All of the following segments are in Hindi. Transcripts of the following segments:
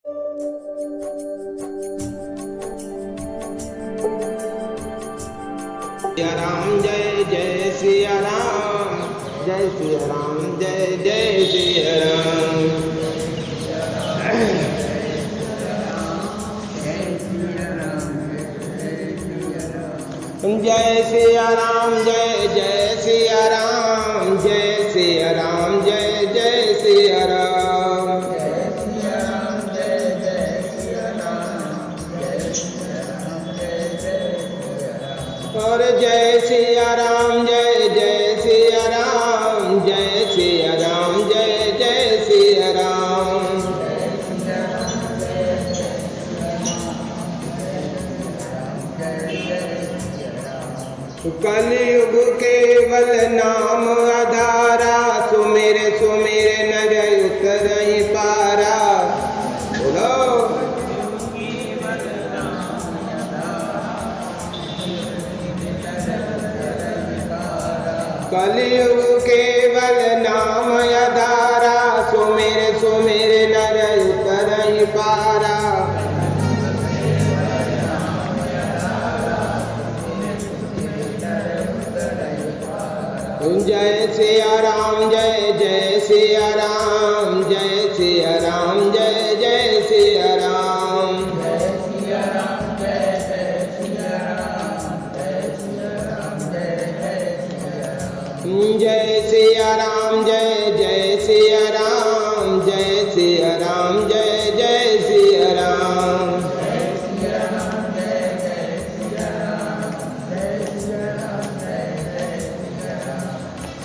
सिया राम जय जय सिया राम, जय सिया राम जय जय सिया राम। जय सिया राम जय जय सिया राम, जय सिया राम जय जय सिया राम। और जय सिया राम जय जय सिया राम, जय सिया राम जय जय सिया राम। कलयुग केवल नाम आधारा, सुमेरे सुमेरे नर उतरहि पारा। बोलो कलयुग केवल नाम आधारा, सुमेरे सुमेरे नर उतरहि पारा। जय सिया राम जय जय सिया राम, जय सिया राम जय जय सिया राम। जय सिया राम जय जय सिया राम, जय सिया राम जय जय सिया राम।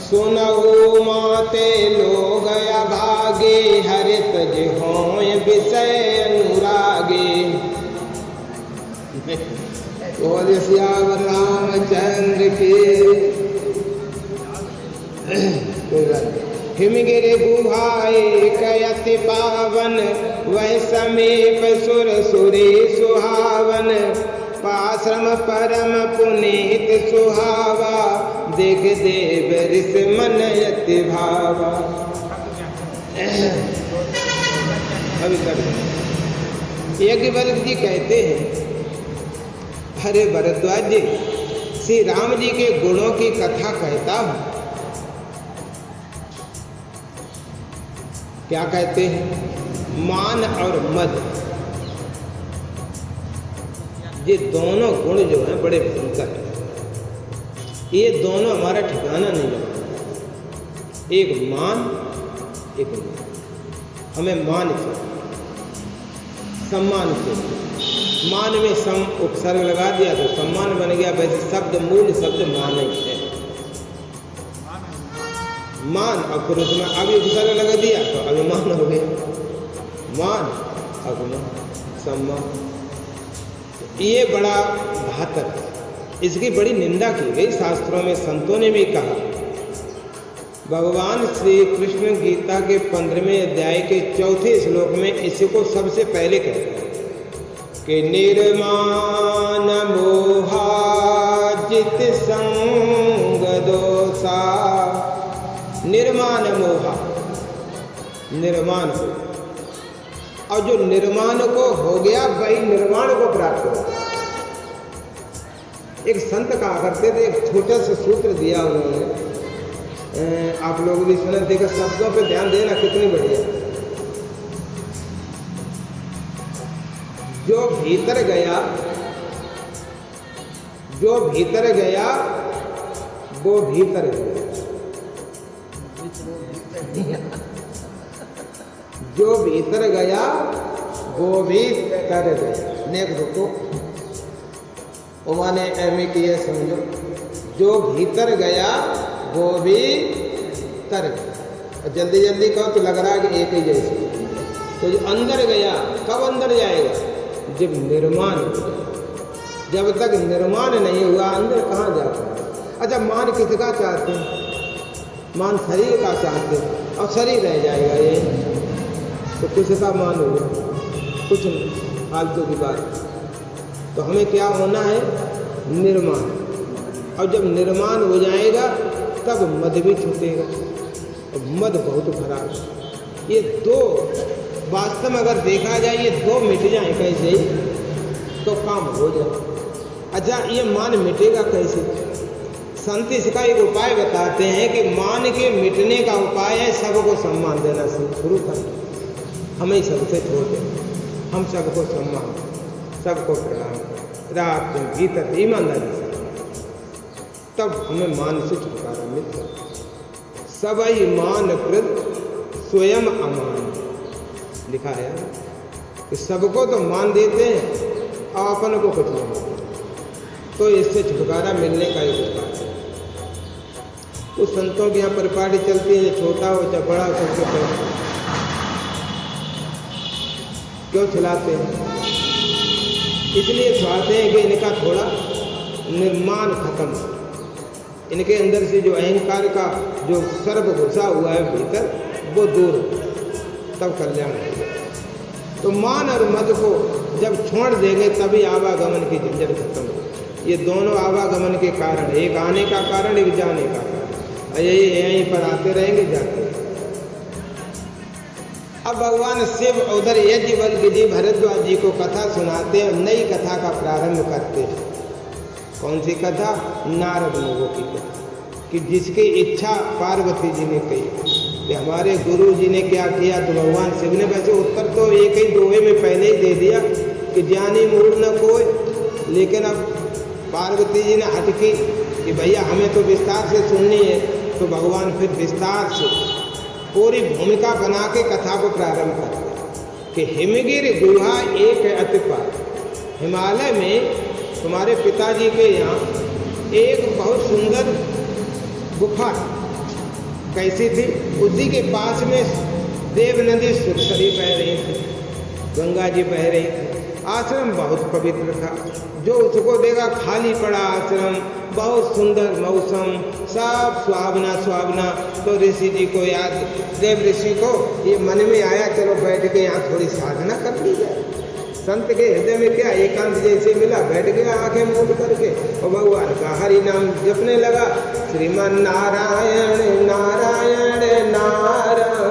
सुनहु माते लोग अभागे, हरित होय विषय अनुरागे। बोल श्याम रामचंद्र की। हिमगिरि गुहाए कयति पावन, वह समीप सुर सुरे सुहावन। पाश्रम परम पुनीत सुहावा, देख देव ऋष मन यति भावा। यज्ञवल्क्य जी कहते हैं, हरे भरद्वाज जी, श्री राम जी के गुणों की कथा कहता हूं। क्या कहते हैं? मान और मद, ये दोनों गुण जो हैं बड़े भयंकर हैं। ये दोनों हमारा ठिकाना नहीं लगता। एक मान, एक मान। हमें मान चाहिए, सम्मान चाहिए। मान में सम उपसर्ग लगा दिया तो सम्मान बन गया। वैसे शब्द मूल शब्द मान ही है। मान और पुरुष में अभी उपसर्ग लगा दिया तो अभिमान हो गया। मान, अभिमान, सम्मान, ये बड़ा घातक है। इसकी बड़ी निंदा की गई शास्त्रों में। संतों ने भी कहा। भगवान श्री कृष्ण गीता के 15वें अध्याय के 4थे श्लोक में इसको सबसे पहले कहते हैं कि निर्मान मोहाजित संग दोषा। निर्मान मोहा, निर्माण हो, और जो निर्माण को हो गया वही निर्वाण को प्राप्त हो। एक संत कहा करते थे, एक छोटा सा सूत्र दिया उन्होंने, आप लोग भी सुने। देखो शब्दों पे ध्यान देना, कितनी बढ़िया। जो भीतर गया, जो भीतर गया वो भीतर गया। जो भीतर गया वो भी तर गया। नेक रुको, उमाने एम किए समझो। जो भीतर गया वो भी तर गया। और जल्दी जल्दी कहो तो लग रहा है कि एक ही जैसी। तो जो अंदर गया, कब अंदर जाएगा? जब निर्माण हो गया। जब तक निर्माण नहीं हुआ अंदर कहाँ जाता? अच्छा, मान किसका चाहते हैं? मान शरीर का चाहते हैं, और शरीर रह जाएगा ये तो कुछ का मान होगा, कुछ नहीं, फालतू की बात। तो हमें क्या होना है? निर्माण। और जब निर्माण हो जाएगा तब मद भी छूटेगा। और मद बहुत खराब है। ये दो वास्तव में अगर देखा जाए ये दो मिट जाए कैसे ही तो काम हो जाए। अच्छा, ये मान मिटेगा कैसे? संत इसका एक उपाय बताते हैं कि मान के मिटने का उपाय है सबको सम्मान देना शुरू कर। हमें सबसे छोटे, हम सबको सम्मान, सबको प्रणाम, रात दिन भीतर ईमानदारी से, तब हमें मान से छुटकारा मिल सकता। सबई मान कृत स्वयं अमान, लिखा है कि सबको तो मान देते हैं और अपन को कुछ नहीं मिलता, तो इससे छुटकारा मिलने का एक उपाय है। तो संतों के यहाँ परिपाटी चलती है, छोटा हो चाहे बड़ा हो, सबके पैर क्यों चलाते हैं? इसलिए चाहते हैं कि इनका थोड़ा निर्माण खत्म हो, इनके अंदर से जो अहंकार का जो सर्प घुसा हुआ है भीतर वो दूर, तब कल्याण हो। तो मान और मद को जब छोड़ देंगे तभी आवागमन की झंझट खत्म हो। ये दोनों आवागमन के कारण, एक आने का कारण, एक जाने का कारण, यहीं पर आते रहेंगे, जाते रहेंगे। अब भगवान शिव उधर यज्ञवल्क्य जी भरद्वाज जी को कथा सुनाते हैं, नई कथा का प्रारंभ करते हैं। कौन सी कथा? नारद मुनि की कथा, कि जिसकी इच्छा पार्वती जी ने कही कि हमारे गुरु जी ने क्या किया, तो भगवान शिव ने वैसे उत्तर तो एक ही दोहे में पहले ही दे दिया कि ज्ञानी मूढ़ न कोई, लेकिन अब पार्वती जी ने हटकी कि भैया हमें तो विस्तार से सुननी है। तो भगवान फिर विस्तार से पूरी भूमिका बना के कथा को प्रारंभ करते कि हिमगिर गुहा एक अति पार। हिमालय में तुम्हारे पिताजी के यहाँ एक बहुत सुंदर गुफा कैसी थी, उसी के पास में देव नदी सुरसरी बह रही थी, गंगा जी बह रही थी। आश्रम बहुत पवित्र था, जो उसको देखा खाली पड़ा आश्रम, बहुत सुंदर मौसम, सब सुहावना सुहावना। तो ऋषि जी को याद, देव ऋषि को ये मन में आया, चलो बैठ के यहाँ थोड़ी साधना कर ली जाए। संत के हृदय में क्या एकांत जैसे मिला, बैठ गया आंखें मूंद करके और भगवान का हरि नाम जपने लगा। श्रीमन नारायण नारायण नारायण,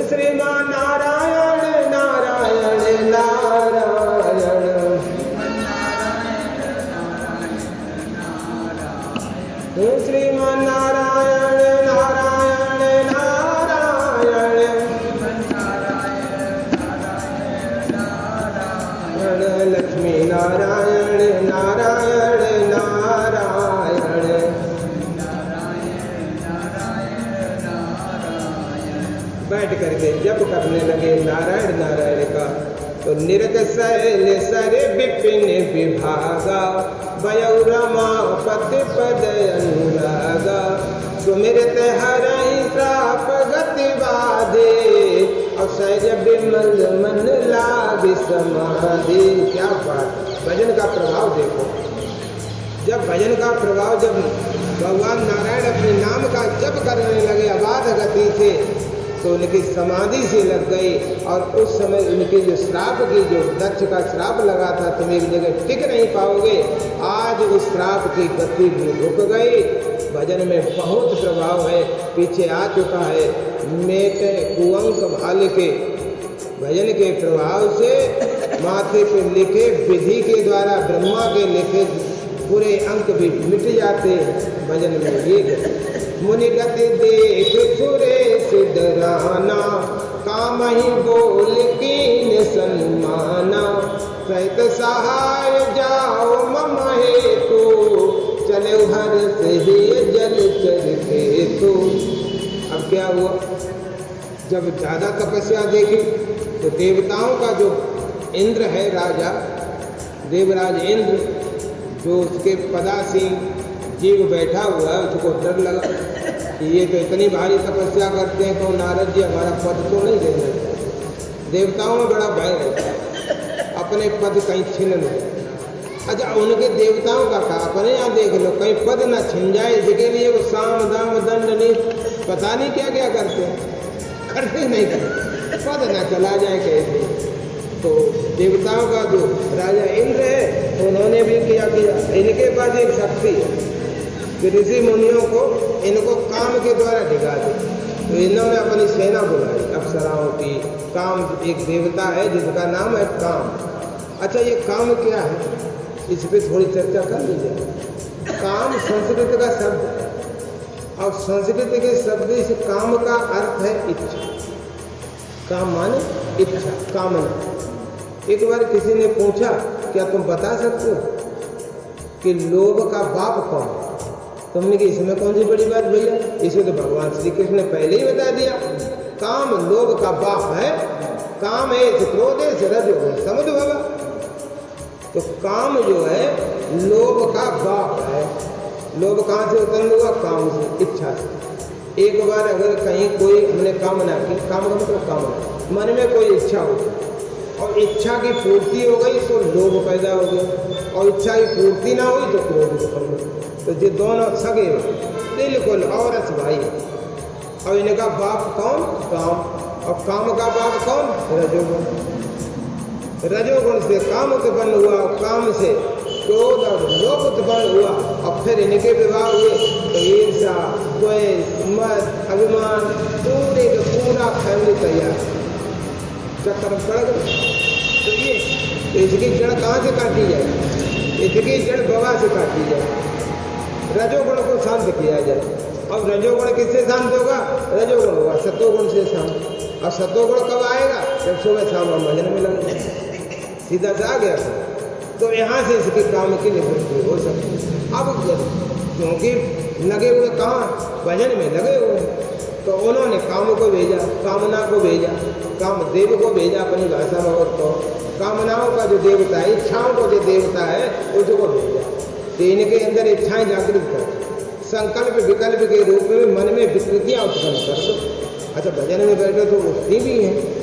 श्रीमान नारायण नारायण नारायण, श्रीमान नारायण नारायण नारायण, लक्ष्मी नारायण नारायण नारायण, बैठ करके जप करने लगे नारायण नारायण का। तो निरग शैल सर विपिन विभागा, वयौ रमापति पद अनुरागा, सुमिरत हरहि त्राप गति बाधे, अवसर विमल मन लागे समाधि। क्या बात, भजन का प्रभाव देखो। जब भजन का प्रभाव, जब भगवान नारायण अपने नाम का जप करने लगे अबाध गति से, तो उनकी समाधि से लग गई। और उस समय उनके जो श्राप की, जो दक्ष का श्राप लगा था तुम एक जगह टिक नहीं पाओगे, आज उस श्राप की गति भी रुक गई। भजन में बहुत प्रभाव है, पीछे आ चुका है। मेटे कुअंक भाल के भजन के प्रभाव से माथे पे लिखे विधि के द्वारा ब्रह्मा के लिखे पूरे अंक भी मिट जाते हैं भजन में। ये मुनिगति देख सुरे सिद्धराना, काम ही बोल कीन सन्माना, सहित सहाय जाओ मम हेतु, चले हर से ही जल चरते तो। अब क्या हुआ, जब ज्यादा तपस्या देखी तो देवताओं का जो इंद्र है राजा, देवराज इंद्र, जो उसके पदासीन जीव बैठा हुआ है, उसको डर लगा कि ये तो इतनी भारी तपस्या करते हैं, तो नारद जी हमारा पद तो नहीं देना चाहिए। देवताओं में बड़ा भय रहता है, अपने पद कहीं छीन लो। अच्छा, उनके देवताओं का कहा, अपने यहाँ देख लो कहीं पद ना छिन जाए, इसके लिए वो साम दाम दंड नहीं पता नहीं क्या क्या करते हैं, करते नहीं करते, पद ना चला जाए कैसे। तो देवताओं का जो राजा इंद्र है, उन्होंने भी किया। इनके पास एक शक्ति है कि ऋषि मुनियों को इनको काम के द्वारा डिगा दे। तो इन्होंने अपनी सेना बुलाई अप्सराओं की। काम एक देवता है जिसका नाम है काम। अच्छा, ये काम क्या है, इस पे थोड़ी चर्चा कर लीजिए। काम संस्कृत का शब्द है और संस्कृत के शब्द इस काम का अर्थ है इच्छा। काम माने इच्छा, कामना। एक बार किसी ने पूछा, क्या तुम बता सकते हो कि लोभ का बाप कौन है? तुमने कि इसमें कौन सी बड़ी बात भैया, इसे तो भगवान श्री कृष्ण ने पहले ही बता दिया। काम लोभ का बाप है। काम है क्रोधेश रजोगुण समुद्भव। तो काम जो है लोभ का बाप है। लोभ कहाँ से उत्पन्न हुआ? काम से, इच्छा से। एक बार अगर कहीं कोई हमने कामना की, काम का मतलब कामना, मन में कोई इच्छा हो और इच्छा की पूर्ति हो गई तो लोभ पैदा हो गया, और इच्छा की पूर्ति ना हुई तो क्रोध उत्पन्न हो। तो ये दोनों सगे बिल्कुल औरत भाई। और इनका बाप कौन? काम। और काम का बाप कौन? रजोगुण। रजोगुण से काम उत्पन्न हुआ, काम से क्रोध और लोभ उत्पन्न हुआ, और फिर इनके विवाह हुए तो ईर्ष्या, द्वेष, मद, अभिमान, पूरे का पूरा फैमिली तैयार, चक्कर पड़ गए। तो ये इसकी जड़ कहाँ से काटी जाए? इसकी जड़ बवा से काटी जाए, रजोगुण को शांत किया जाए। अब रजोगुण किससे शांत होगा? रजोगुण होगा सतोगुण से शांत। और सतोगुण कब आएगा? जब सुबह शाम हम भजन में लगे, सीधा से आ गया। तो यहाँ से इसके काम की निवृत्ति हो सकती है। अब क्योंकि लगे हुए कहाँ? भजन में लगे हुए, तो उन्होंने काम को भेजा, कामना को भेजा, कामदेव को भेजा अपनी भाषा में। और तो कामनाओं का जो देवता है, इच्छाओं को जो देवता है, उसको भेजा। तो इनके अंदर इच्छाएं जागृत कर, संकल्प विकल्प के रूप में मन में विकृतियां उत्पन्न कर दो। अच्छा, भजन में बैठे तो उठती भी हैं।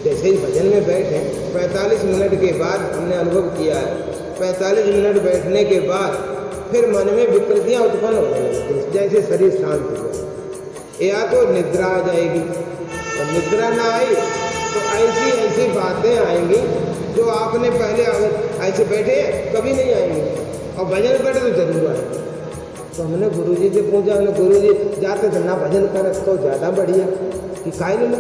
जैसे ही भजन में बैठे 45 मिनट के बाद हमने अनुभव किया है, 45 मिनट बैठने के बाद फिर मन में विकृतियां उत्पन्न होने लगती, जैसे शरीर शांत हो जाए, या तो निद्रा आ जाएगी। और निद्रा ना आई तो ऐसी ऐसी बातें आएंगी जो आपने पहले ऐसे बैठे कभी नहीं आएंगी, और भजन बैठे तो जरूर आए। तो हमने गुरुजी से पूछा, हमने गुरुजी जाते थे ना भजन कर तो ज़्यादा बढ़िया कि काय लो।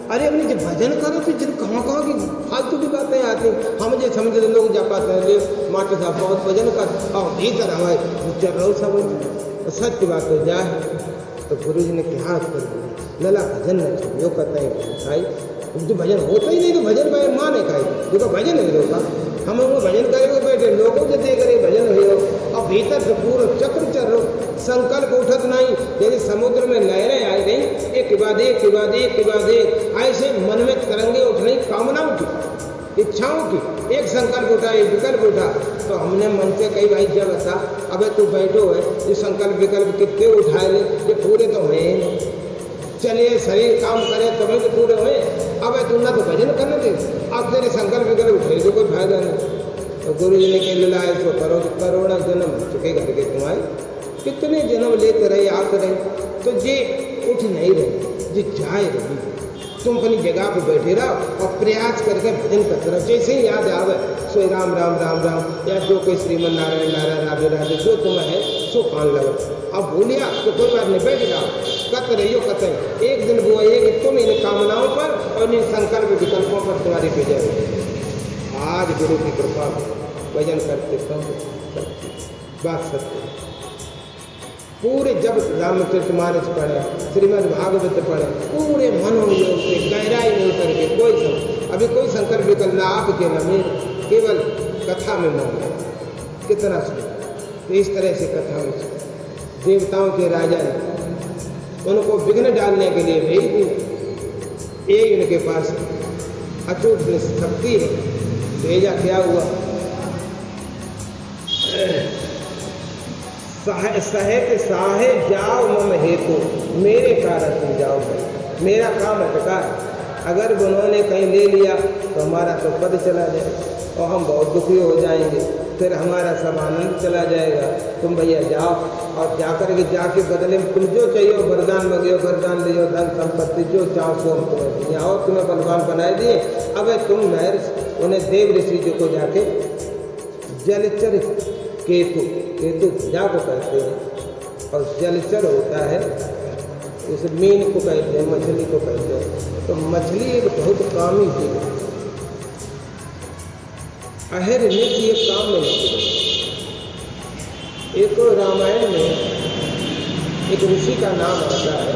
अरे हमने जब भजन करो तो जिन कहाँ कहाँ की फालतू की बातें आती, हम जो समझ लोग जा पाते हैं, मास्टर साहब बहुत भजन कर और भीतर हमारे चल रहो सब सत्य बात हो जाए। तो गुरु जी ने क्या कर दिया, लला भजन न छोड़ो कहते हैं भाई, तो भजन होता ही नहीं तो भजन भाई माँ ने खाई, देखो भजन नहीं रोका। हम वो भजन करेंगे बैठे लोगों से देख रहे भजन हो, और भीतर से पूरा चक्र चल रहा, संकल्प उठत नहीं। यदि समुद्र में लहरें आई गई, एक के बाद एक के बाद एक के बाद एक, ऐसे मन में तरंगे उठ रही कामनाओं की, इच्छाओं की। एक संकल्प उठा, एक विकल्प उठा, तो हमने मन से कही भाई जब बता, अबे तू बैठो है, ये संकल्प विकल्प कितने उठाए ले, ये पूरे तो हुए नहीं। चलिए शरीर काम करे तभी तो पूरे हुए, अब तू ना तो भजन करने दे, अब तेरे संकल्प विकल्प उठे तो कोई फायदा नहीं। तो गुरु जी ने कह लीला ऐसो करो कि करोड़ा जन्म चुके करके तुम्हारे, कितने जन्म लेते रहे आते रहे, तो ये उठ नहीं रहे, ये जाए रही। तुम अपनी जगह पे बैठे रहो और प्रयास करके भजन करते रहो। जैसे ही याद आवे सो राम राम राम राम, या जो कोई श्रीमन नारायण नारायण राधे राधे जो तुम्हें है सो कान लगो। अब बोलिया तो कोई बात नहीं, बैठ जाओ, कत रहियो कत। एक दिन वो है कि तुम इन कामनाओं पर और इन संकल्प विकल्पों पर तुम्हारी विजय हो। आज गुरु की कृपा भजन करते सब बात सत्य। पूरे जब रामचरितमानस पढ़े, श्रीमद् भागवत पढ़े, पूरे मनोयोग से गहराई में उतर के कोई सब अभी कोई संकल्प विकल्प ना आपके न मेरे, केवल कथा में मन कितना सुना। तो इस तरह से कथा में देवताओं के राजा ने उनको विघ्न डालने के लिए भेज दी। एक इनके पास अचूक शक्ति है, भेजा क्या हुआ, सहित साहे जाओ मम हेतु, मेरे कारण तुम जाओ, मेरा काम अटका। अगर उन्होंने कहीं ले लिया तो हमारा तो पद चला जाए और हम बहुत दुखी हो जाएंगे, फिर हमारा सब आनंद चला जाएगा। तुम भैया जाओ और जाकर के जाके बदले में तुम जो चाहिए वरदान मांगे, वरदान ले जाओ, धन संपत्ति जो चाहो सो हम तुम्हें दिए, और तुम्हें बलवान बनाए दिए। अब तुम नहर उन्हें देव ऋषि जी को जाके जलचर केतु, केतु ध्वजा को कहते हैं, और जलचर होता है, उस मीन को कहते हैं, मछली को कहते हैं। तो मछली एक बहुत कामी जीव है, अहर नित ये काम में लगती है। एक रामायण में एक ऋषि का नाम आता है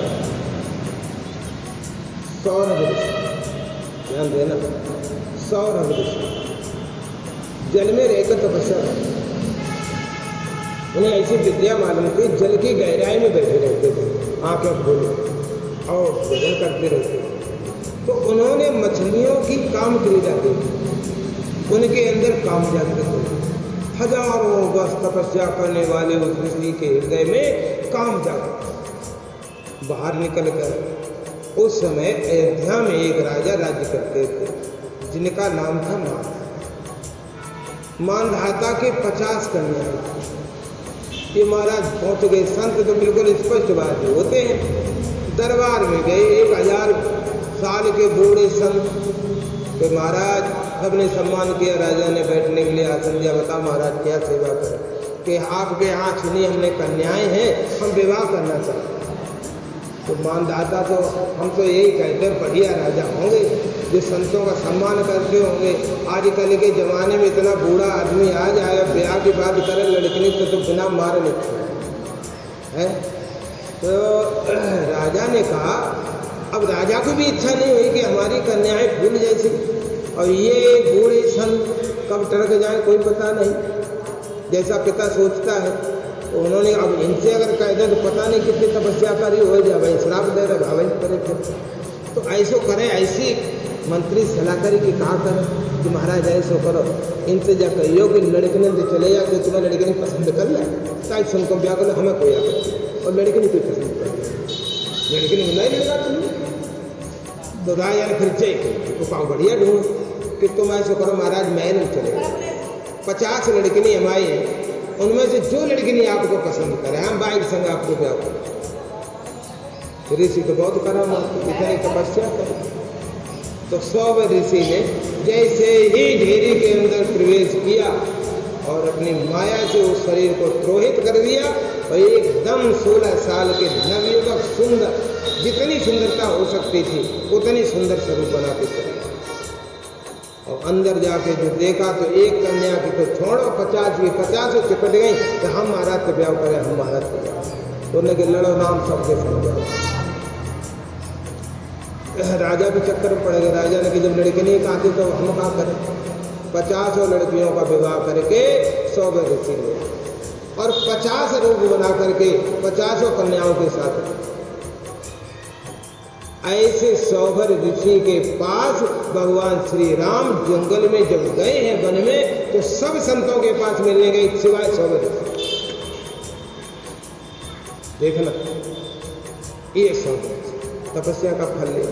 सौरभ ऋषि, ध्यान देना, सौरभ ऋषि जल में रहकर तपस्या करते। उन्हें ऐसी विद्या मालूम थी, जल की गहराई में बैठे रहते थे, आंखें खोले और भजन करते रहते। तो उन्होंने मछलियों की काम क्रीड़ा देखी, उनके अंदर काम जागृत हुए। हजारों वर्ष तपस्या करने वाले उस ऋषि के हृदय में काम जागृत। बाहर निकलकर उस समय अयोध्या में एक राजा राज्य करते थे, जिनका नाम था मानधाता के 50 कन्या। ये महाराज पहुंच गए, संत तो बिल्कुल स्पष्ट बात होते हैं। दरबार में गए 1000 साल के बूढ़े संत, तो महाराज सबने सम्मान किया। राजा ने बैठने के लिए आसन दिया। बता महाराज क्या सेवा करें? कि आपके यहाँ सुनी हमने कन्याएं हैं, हम विवाह करना चाहते हैं। तो मानदाता तो हम तो यही कहते हैं, बढ़िया राजा होंगे जो संतों का सम्मान करते होंगे। आजकल के ज़माने में इतना बूढ़ा आदमी आ जाए, ब्याह की बात करे लड़की तो बिना मारे निकले है। तो राजा ने कहा, अब राजा को भी इच्छा नहीं हुई कि हमारी कन्याएं फूल जैसी, और ये बूढ़े संत कब टरक जाए कोई पता नहीं, जैसा पिता सोचता है। तो उन्होंने अब इनसे अगर कह दे तो पता नहीं कितनी तपस्या करी हो जाए, भाई श्राप दे रहे भाई करे थे। तो ऐसो करें, ऐसी मंत्री सलाह करी कि कहा करें कि महाराज ऐसो करो, इनसे जा कहियो कि लड़के ने तो चले जाए, तो तुम्हें लड़के ने पसंद कर लिया, ताकि सुनको ब्याह कर लो, हमें कोई आकर, और लड़के ने कोई पसंद कर लिया, लड़के ने नहीं लगा तुम्हें। तो राजा ने फिर चाहिए तो पाओ बढ़िया ढूंढ कि तुम ऐसा करो महाराज, महल में चले गए। 50 लड़किनी हमारी हैं, उनमें से जो लड़किनी आपको पसंद करे हम बाइक संग आपको ब्याह करें। ऋषि तो बहुत करा इतनी तपस्या करे। तो सौभ ऋषि ने जैसे ही ढेरी के अंदर प्रवेश किया और अपनी माया से उस शरीर को द्रोहित कर दिया, और एकदम 16 साल के नवयुवक सुंदर, जितनी सुंदरता हो सकती थी उतनी सुंदर स्वरूप बना के चले। और अंदर जाके जो देखा तो एक कन्या की तो छोड़ो, 50 की 50 चिपट गई कि हम महाराज के ब्याह करें, हम महाराज के ब्याह। तो उन्होंने लड़ो नाम सबके समझा। राजा भी चक्कर में पड़ गए। राजा ने कि जब लड़के नहीं कहते तो हम कहाँ करें? 50 लड़कियों का विवाह करके सौभ ऋषि ने, और 50 रूप बना करके 50 कन्याओं के साथ। ऐसे सौभ ऋषि के पास भगवान श्री राम जंगल में जब गए हैं वन में, तो सब संतों के पास मिलने गए सिवाय सौभ ऋषि। देखना, ये सौभ तपस्या का फल ले,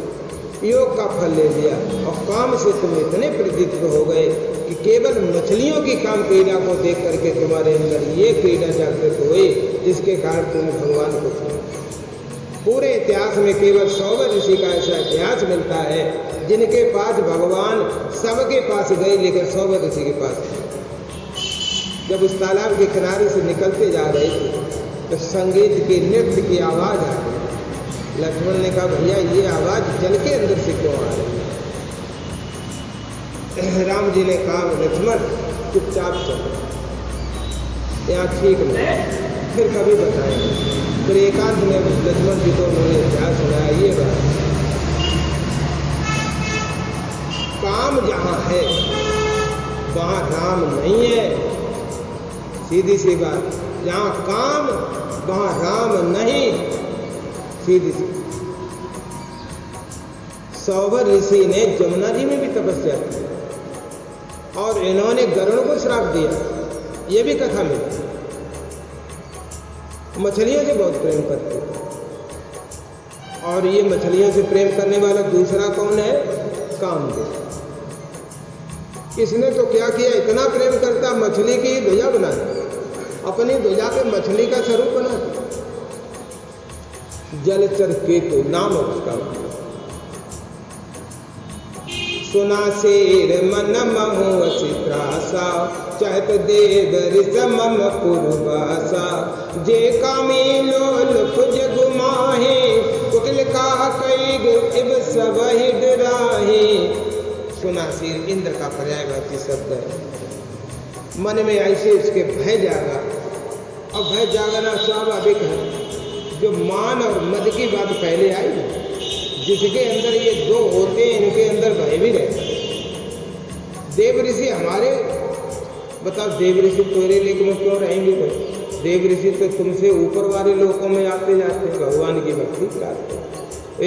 योग का फल ले लिया, और काम से तुम इतने प्रदीप्त हो गए कि केवल मछलियों की काम क्रीड़ा को देख करके तुम्हारे अंदर ये क्रीड़ा जागृत हुई, जिसके कारण तुमने भगवान को चुना। पूरे इतिहास में केवल सौभ ऋषि का ऐसा इतिहास मिलता है जिनके पास भगवान सबके पास गए, लेकिन सौभ ऋषि के पास। जब उस तालाब के किनारे से निकलते जा रहे थे तो संगीत की, नृत्य की आवाज आ रही। लक्ष्मण ने कहा, भैया ये आवाज जल के अंदर से क्यों आ रही? राम जी ने कहा, लक्ष्मण चुपचाप चलो, यहाँ ठीक नहीं, फिर कभी बताएंगे। फिर एकांत में लक्ष्मण जी को उन्होंने इतिहास सुनाया। ये बात, काम जहाँ है वहाँ राम नहीं है, सीधी सी बात। जहाँ काम वहाँ राम नहीं, सीधी सी। सौभ ऋषि ने जमुना जी में भी तपस्या की, और इन्होंने गरुड़ को श्राप दिया, ये भी कथा में। मछलियों से बहुत प्रेम करते थे, और ये मछलियों से प्रेम करने वाला दूसरा कौन है? कामदेव। इसने तो क्या किया, इतना प्रेम करता मछली की ध्वजा बना दी, अपनी ध्वजा पे मछली का स्वरूप बना दिया। जलचर केतु नाम उसका। सुना शेर मन महु चित्रासा, चहत देव ऋषमम पुरवासा, जे कामी लोल कुज गुमाहे, कुटिल का कईग इब सब ही डराहे। सुनासीर इंद्र का पर्यायवाची शब्द है। मन में ऐसे उसके भय जागा, और भय जागना स्वाभाविक है। जो मान और मद की बात पहले आई है, जिसके अंदर ये दो होते हैं, इनके अंदर भय भी रहता है। देव ऋषि हमारे, बताओ देव ऋषि तेरे लेख में क्यों रहेंगे भाई? देव ऋषि तो तुमसे ऊपर वाले लोकों में आते जाते हैं, भगवान की भक्ति कराते हैं।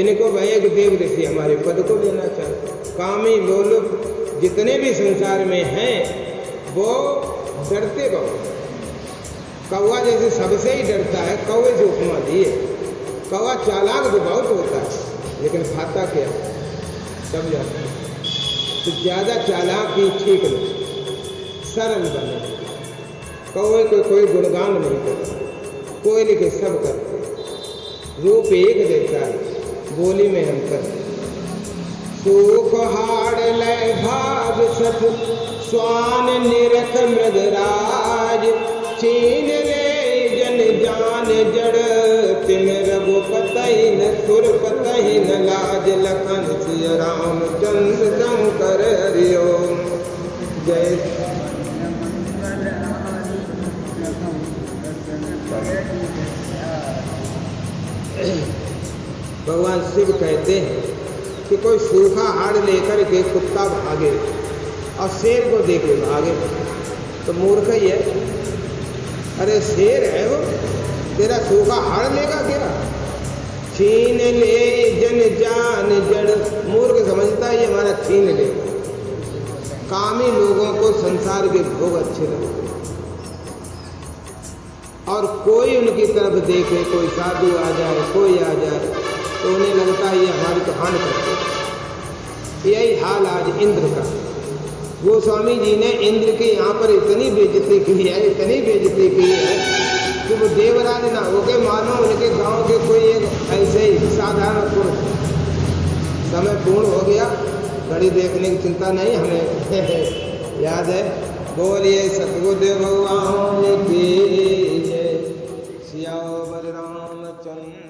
इनको भय कि देव ऋषि हमारे पद को लेना चाहते हैं। कामी लोलुप जितने भी संसार में हैं वो डरते बहुत। कौवा जैसे सबसे ही डरता है, कौवे से उपमा दिए। कौवा चालाक तो बहुत होता है, लेकिन खाता क्या सब जाता है। तो ज़्यादा चालाक ही ठीक नहीं, सरल बने। कौवे को कोई गुणगान नहीं करता, कोयले के सब करते। रूप एक देता है, बोली में हम करते। सुख हाड़ लय भाग सठ, स्वान निरख मृगराज, छीन ले जन जान जड़, तिन रघुपति न सुरपति न लाज, लखन सिय रामचंद्र शंकर हरि ओम। जय भगवान शिव कहते हैं कि कोई सूखा हाड़ लेकर के कुत्ता भागे और शेर को देखे भागे तो मूर्ख ही है। अरे शेर है वो, तेरा सूखा हाड़ लेगा क्या? छीन ले जन जान जड़, मूर्ख समझता है ये हमारा छीन लेगा। कामी लोगों को संसार के भोग अच्छे लगते और कोई उनकी तरफ देखे, कोई साधु आ जाए, कोई आ जाए तो उन्हें लगता है ये हमारी तो हानि करते। यही हाल आज इंद्र का। गोस्वामी जी ने इंद्र की यहाँ पर इतनी बेइज्जती की है, इतनी बेइज्जती की है कि वो देवराज ना होके मानो उनके गांव के कोई एक ऐसे ही साधारण पुरुष। समय पूर्ण हो गया, घड़ी देखने की चिंता नहीं हमें याद है। बोलिए सतगुरुदेव भगवान की जय। सियावर रामचंद्र।